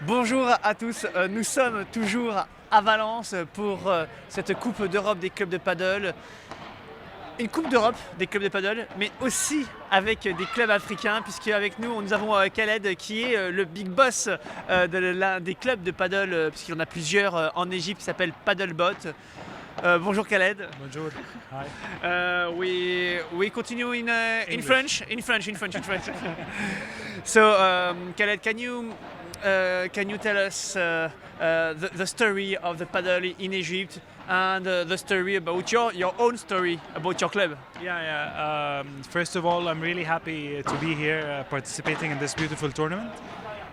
Bonjour à tous, nous sommes toujours à Valence pour cette Coupe d'Europe des clubs de paddle. Une Coupe d'Europe des clubs de paddle, mais aussi avec des clubs africains, puisque avec nous avons Khaled qui est le big boss de l'un des clubs de paddle, puisqu'il y en a plusieurs en Égypte qui s'appelle Paddlebot. Bonjour Khaled. Bonjour. Hi. We continue in English. French. So Khaled, can you tell us the story of the paddle in Egypt and the story about your own story about your club? First of all, I'm really happy to be here participating in this beautiful tournament.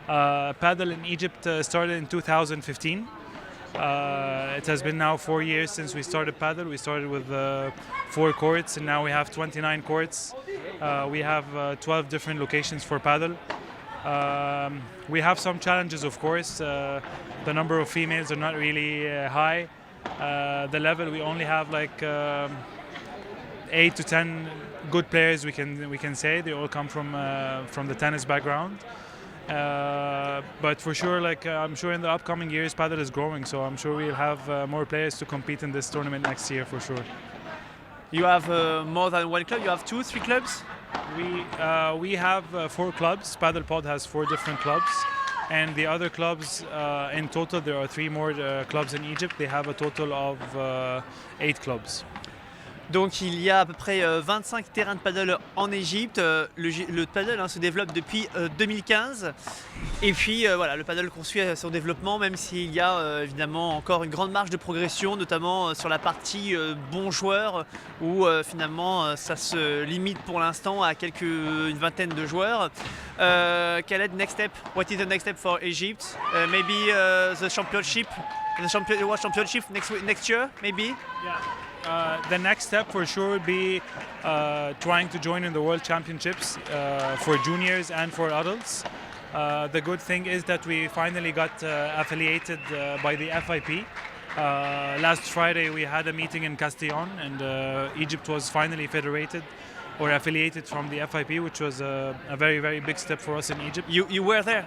Padel in Egypt started in 2015. It has been now 4 years since we started Padel. We started with 4 courts and now we have 29 courts. We have 12 different locations for Padel. We have some challenges, of course. The number of females are not really high. The level, we only have like 8 to 10 good players. We can say they all come from the tennis background. But for sure, I'm sure in the upcoming years, Padel is growing, so I'm sure we'll have more players to compete in this tournament next year for sure. You have more than one club. You have 2, 3 clubs. We have 4 clubs. Padel Pod has 4 different clubs, and the other clubs in total there are 3 more clubs in Egypt. They have a total of 8 clubs. Donc il y a à peu près 25 terrains de paddle en Égypte. Le paddle se développe depuis 2015. Et puis voilà, le paddle poursuit son développement, même s'il y a évidemment encore une grande marge de progression, notamment sur la partie bons joueurs, où finalement ça se limite pour l'instant à une vingtaine de joueurs. Khaled, next step? What is the next step for Egypt? Maybe the championship, the World Championship next year, maybe? The next step for sure would be trying to join in the World Championships for juniors and for adults. The good thing is that we finally got affiliated by the FIP. Last Friday we had a meeting in Castillon, and Egypt was finally federated or affiliated from the FIP, which was a very, very big step for us in Egypt. You were there?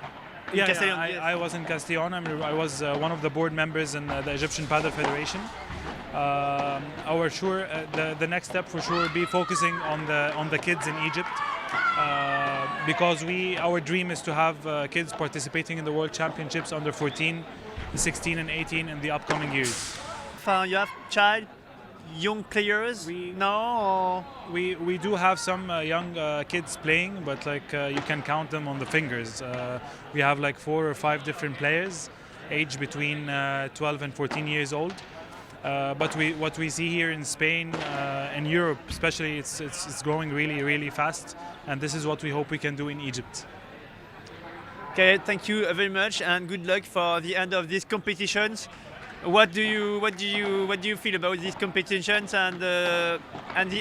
I was in Castillon. I was one of the board members in the Egyptian Padel Federation. The next step for sure will be focusing on the kids in Egypt, because our dream is to have kids participating in the World Championships under 14, 16 and 18 in the upcoming years. You have young players? We do have some young kids playing, but you can count them on the fingers. We have like 4 or 5 different players, aged between 12 and 14 years old. But what we see here in Spain and Europe, especially, it's growing really, really fast, and this is what we hope we can do in Egypt. Okay, thank you very much, and good luck for the end of these competitions. What do you feel about these competitions and the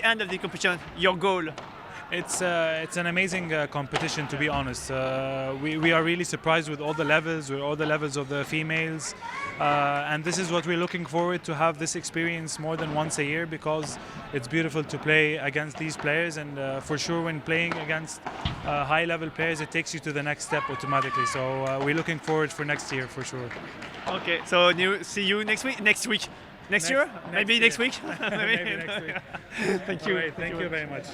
end of the competition? Your goal? It's an amazing competition, to be honest. We are really surprised with all the levels of the females, and this is what we're looking forward to, have this experience more than once a year, because it's beautiful to play against these players, and for sure when playing against high-level players it takes you to the next step automatically. So we're looking forward for next year for sure. Okay, so see you next week? Next year? Maybe next week? Maybe next week. Thank you. Right, thank you very much.